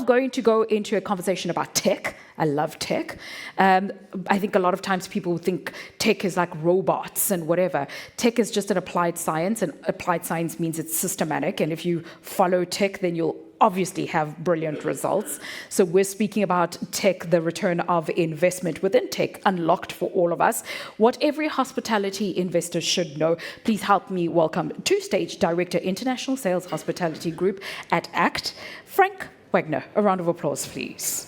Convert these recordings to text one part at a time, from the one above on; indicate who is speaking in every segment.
Speaker 1: going to go into a conversation about tech. I love tech. I think a lot of times people think tech is like robots and whatever. Tech is just an applied science, and applied science means it's systematic. And if you follow tech, then you'll obviously have brilliant results. So we're speaking about tech, the return of investment within tech, unlocked for all of us. What every hospitality investor should know. Please help me welcome to stage Director International Sales Hospitality Group at ACT, Frank Wagner. A round of applause, please.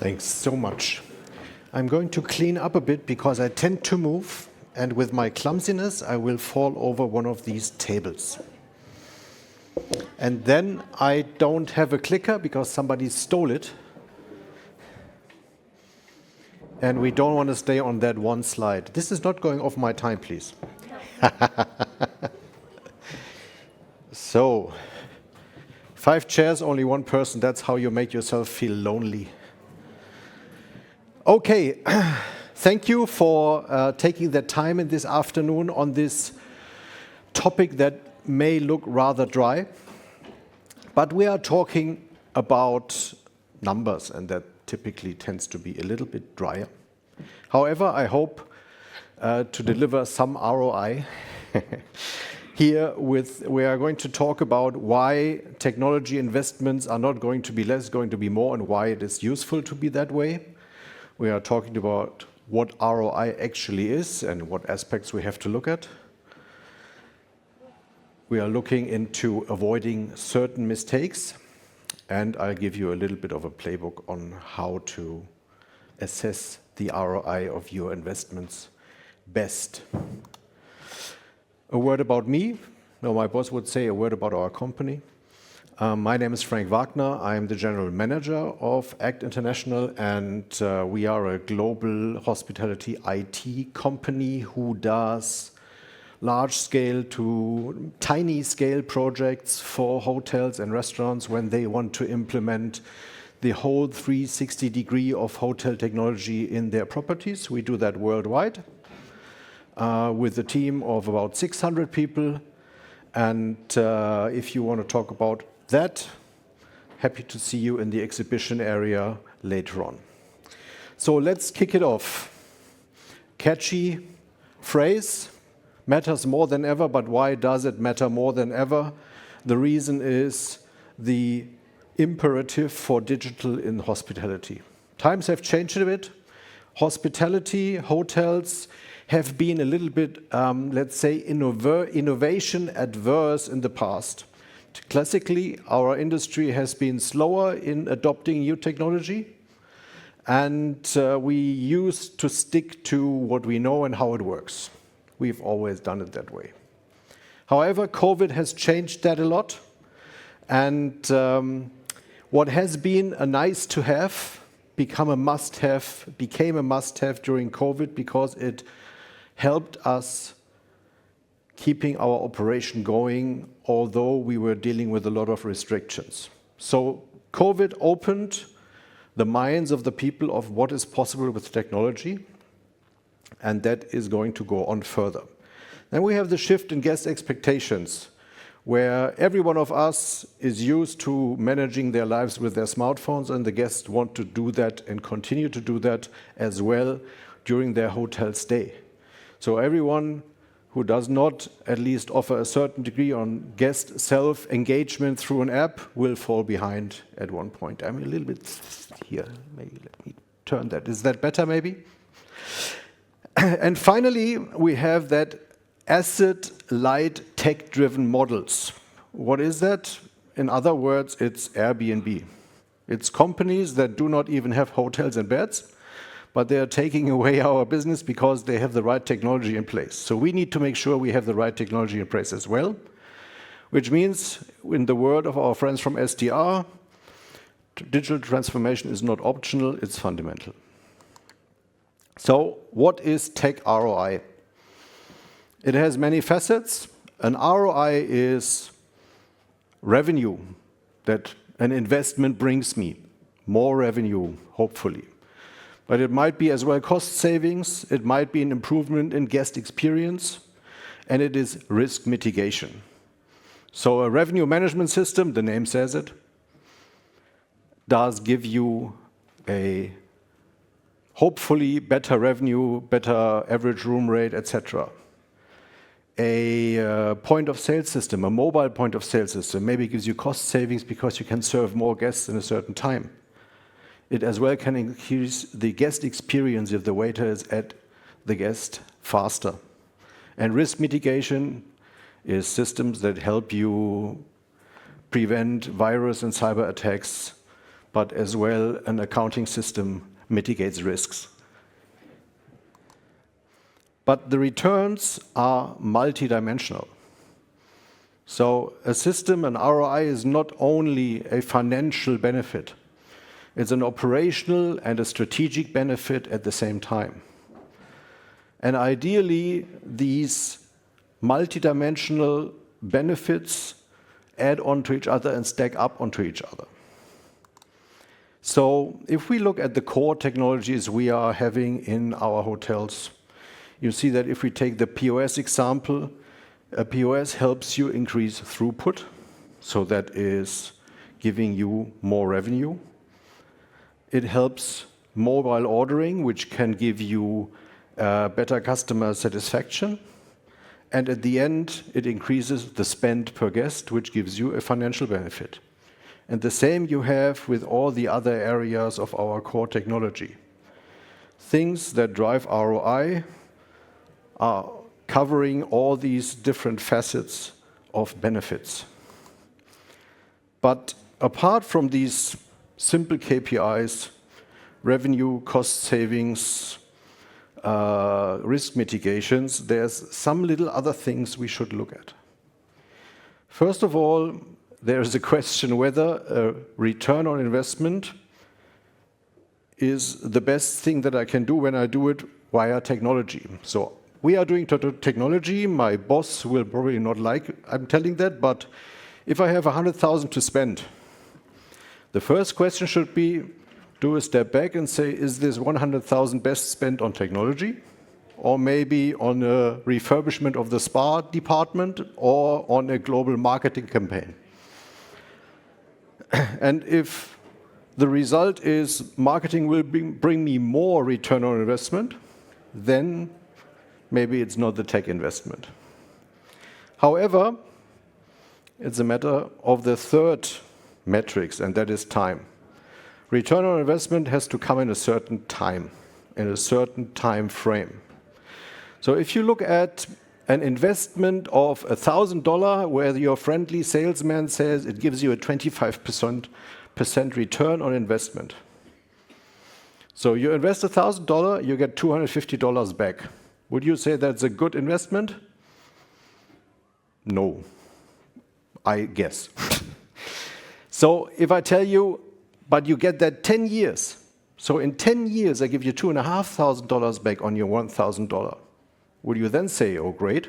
Speaker 2: Thanks so much. I'm going to clean up a bit because I tend to move, and with my clumsiness, I will fall over one of these tables. And then I don't have a clicker because somebody stole it. And we don't want to stay on that one slide. This is not going off my time, please. So, 5 chairs, only 1 person. That's how you make yourself feel lonely. Okay, thank you for taking the time in this afternoon on this topic that may look rather dry. But we are talking about numbers, and that typically tends to be a little bit drier. However, I hope to deliver some ROI. Here we are going to talk about why technology investments are not going to be less, going to be more, and why it is useful to be that way. We are talking about what ROI actually is and what aspects we have to look at. We are looking into avoiding certain mistakes, and I'll give you a little bit of a playbook on how to assess the ROI of your investments best. A word about me. No, my boss would say a word about our company. My name is Frank Wagner. I'm the general manager of ACT International, and we are a global hospitality IT company who does large-scale to tiny-scale projects for hotels and restaurants when they want to implement the whole 360-degree of hotel technology in their properties. We do that worldwide with a team of about 600 people. And if you want to talk about that, happy to see you in the exhibition area later on. So let's kick it off. Catchy phrase, matters more than ever, but why does it matter more than ever? The reason is the imperative for digital in hospitality. Times have changed a bit. Hospitality, hotels have been a little bit, let's say, innovation adverse in the past. Classically, our industry has been slower in adopting new technology, and we used to stick to what we know and how it works. We've always done it that way. However, COVID has changed that a lot, and what has been a nice to have became a must-have during COVID because it helped us keeping our operation going, although we were dealing with a lot of restrictions. So COVID opened the minds of the people of what is possible with technology, and that is going to go on further. Then we have the shift in guest expectations, where every one of us is used to managing their lives with their smartphones, and the guests want to do that and continue to do that as well during their hotel stay. So everyone who does not at least offer a certain degree on guest self-engagement through an app will fall behind at one point. I'm a little bit here. Maybe let me turn that. Is that better, maybe? And finally, we have that asset-light, tech-driven models. What is that? In other words, it's Airbnb. It's companies that do not even have hotels and beds, but they are taking away our business because they have the right technology in place. So we need to make sure we have the right technology in place as well, which means, in the word of our friends from SDR, digital transformation is not optional, it's fundamental. So what is tech ROI? It has many facets. An ROI is revenue that an investment brings me, more revenue, hopefully. But it might be as well cost savings, it might be an improvement in guest experience, and it is risk mitigation. So a revenue management system, the name says it, does give you a hopefully better revenue, better average room rate, etc. A point of sale system, a mobile point of sale system, maybe gives you cost savings because you can serve more guests in a certain time. It as well can increase the guest experience if the waiter is at the guest faster. And risk mitigation is systems that help you prevent virus and cyber attacks, but as well an accounting system mitigates risks. But the returns are multidimensional. So a system, an ROI, is not only a financial benefit, it's an operational and a strategic benefit at the same time. And ideally, these multidimensional benefits add on to each other and stack up onto each other. So if we look at the core technologies we are having in our hotels, you see that if we take the POS example, a POS helps you increase throughput, so that is giving you more revenue. It helps mobile ordering, which can give you better customer satisfaction. And at the end, it increases the spend per guest, which gives you a financial benefit. And the same you have with all the other areas of our core technology. Things that drive ROI are covering all these different facets of benefits. But apart from these simple KPIs, revenue, cost savings, risk mitigations, there's some little other things we should look at. First of all, there is a question whether a return on investment is the best thing that I can do when I do it via technology. So we are doing technology. My boss will probably not like I'm telling that, but if I have 100,000 to spend, the first question should be, do a step back and say, is this 100,000 best spent on technology? Or maybe on a refurbishment of the spa department, or on a global marketing campaign? And if the result is marketing will bring me more return on investment, then maybe it's not the tech investment. However, it's a matter of the third metrics, and that is time. Return on investment has to come in a certain time, in a certain time frame. So if you look at an investment of $1,000 where your friendly salesman says it gives you a 25% return on investment. So you invest $1,000, you get $250 back. Would you say that's a good investment? No, I guess. So if I tell you, but you get that 10 years. So in 10 years, I give you $2,500 back on your $1,000. Would you then say, oh, great?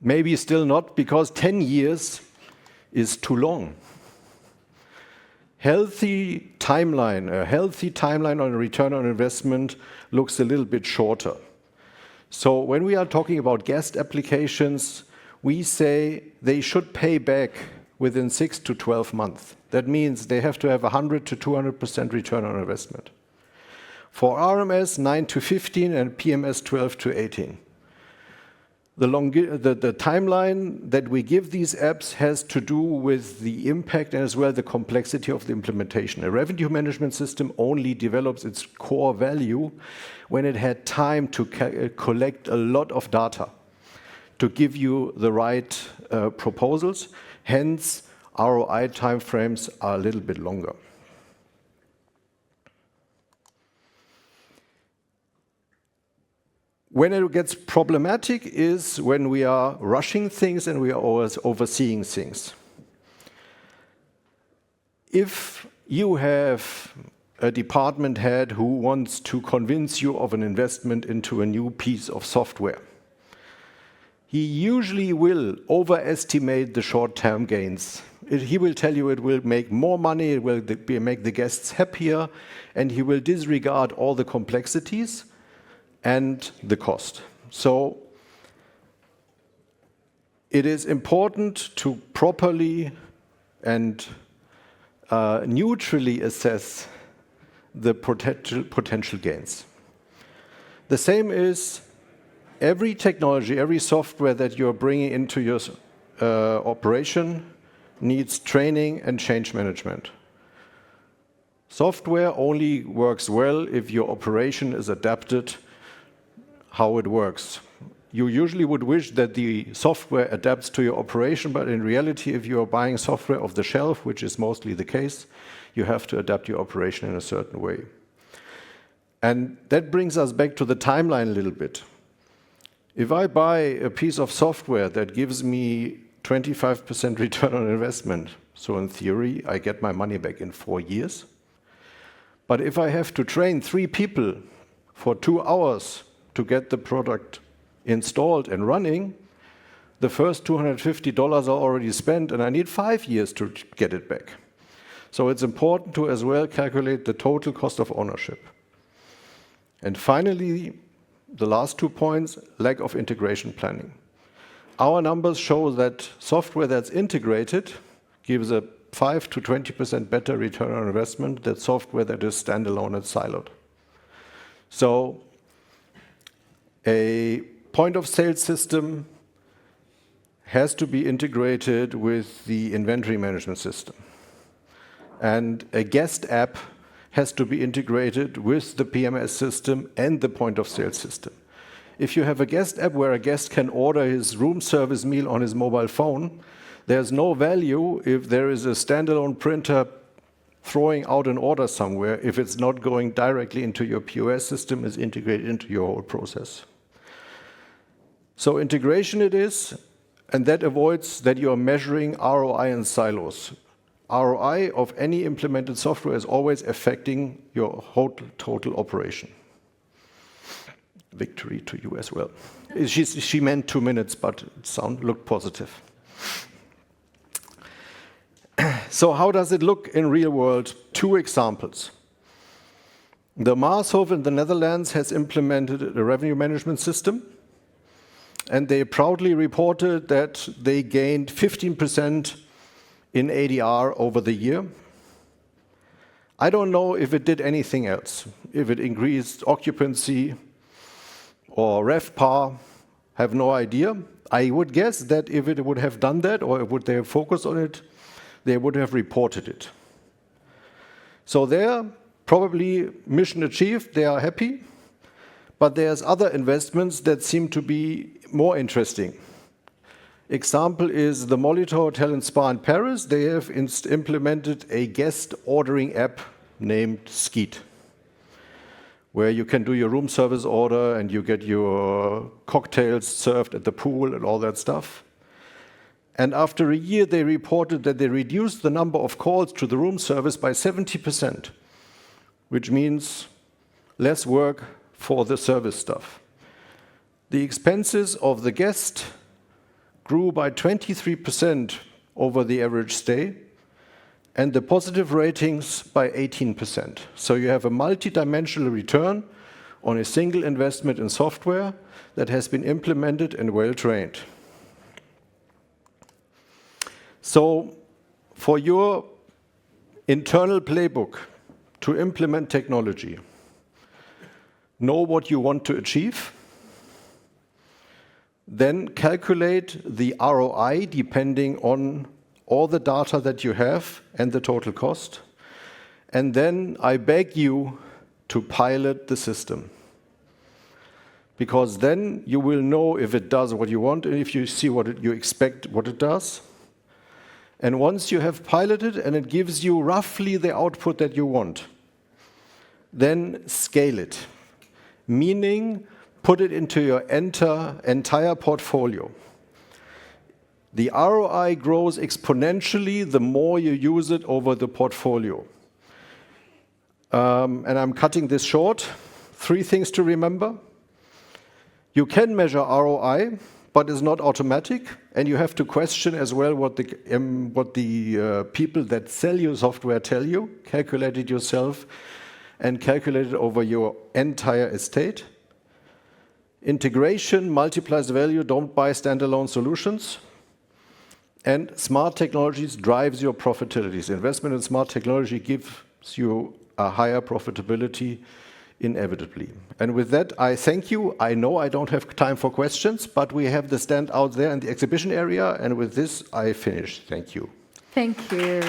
Speaker 2: Maybe still not, because 10 years is too long. A healthy timeline on a return on investment looks a little bit shorter. So when we are talking about guest applications, we say they should pay back within 6 to 12 months. That means they have to have 100 to 200% return on investment. For RMS, 9 to 15, and PMS, 12 to 18. The timeline that we give these apps has to do with the impact and as well the complexity of the implementation. A revenue management system only develops its core value when it had time to collect a lot of data to give you the right proposals. Hence, ROI timeframes are a little bit longer. When it gets problematic is when we are rushing things and we are always overseeing things. If you have a department head who wants to convince you of an investment into a new piece of software, he usually will overestimate the short-term gains. He will tell you it will make more money, it will make the guests happier, and he will disregard all the complexities and the cost. So it is important to properly and neutrally assess the potential gains. The same is every technology, every software that you're bringing into your operation needs training and change management. Software only works well if your operation is adapted how it works. You usually would wish that the software adapts to your operation, but in reality, if you are buying software off the shelf, which is mostly the case, you have to adapt your operation in a certain way. And that brings us back to the timeline a little bit. If I buy a piece of software that gives me 25% return on investment, so in theory, I get my money back in 4 years. But if I have to train 3 people for 2 hours to get the product installed and running, the first $250 are already spent, and I need 5 years to get it back. So it's important to as well calculate the total cost of ownership. And finally, the last 2 points, lack of integration planning. Our numbers show that software that's integrated gives a 5 to 20% better return on investment than software that is standalone and siloed. So a point of sale system has to be integrated with the inventory management system. And a guest app has to be integrated with the PMS system and the point of sale system. If you have a guest app where a guest can order his room service meal on his mobile phone, there's no value if there is a standalone printer throwing out an order somewhere if it's not going directly into your POS system, is integrated into your whole process. So integration it is, and that avoids that you are measuring ROI in silos. ROI of any implemented software is always affecting your whole total operation. Victory to you as well. She meant 2 minutes, but it looked positive. So how does it look in real world? 2 examples. The Maashof in the Netherlands has implemented a revenue management system, and they proudly reported that they gained 15% in ADR over the year. I don't know if it did anything else, if it increased occupancy or RevPAR, have no idea. I would guess that if it would have done that, or would they have focused on it, they would have reported it. So there, probably mission achieved, they are happy, but there's other investments that seem to be more interesting. Example is the Molitor Hotel and Spa in Paris. They have implemented a guest ordering app named Skeet, where you can do your room service order and you get your cocktails served at the pool and all that stuff. And after a year, they reported that they reduced the number of calls to the room service by 70%, which means less work for the service staff. The expenses of the guest grew by 23% over the average stay, and the positive ratings by 18%. So you have a multi-dimensional return on a single investment in software that has been implemented and well-trained. So for your internal playbook to implement technology, know what you want to achieve, then calculate the ROI depending on all the data that you have and the total cost. And then I beg you to pilot the system. Because then you will know if it does what you want and if you see what you expect what it does. And once you have piloted and it gives you roughly the output that you want, then scale it. Meaning, put it into your entire portfolio. The ROI grows exponentially the more you use it over the portfolio. And I'm cutting this short. 3 things to remember. You can measure ROI, but it's not automatic, and you have to question as well what the people that sell you software tell you. Calculate it yourself, and calculate it over your entire estate. Integration multiplies value. Don't buy standalone solutions. And smart technologies drives your profitability. Investment in smart technology gives you a higher profitability inevitably. And with that, I thank you. I know I don't have time for questions, but we have the stand out there in the exhibition area. And with this, I finish. Thank you.
Speaker 1: Thank you.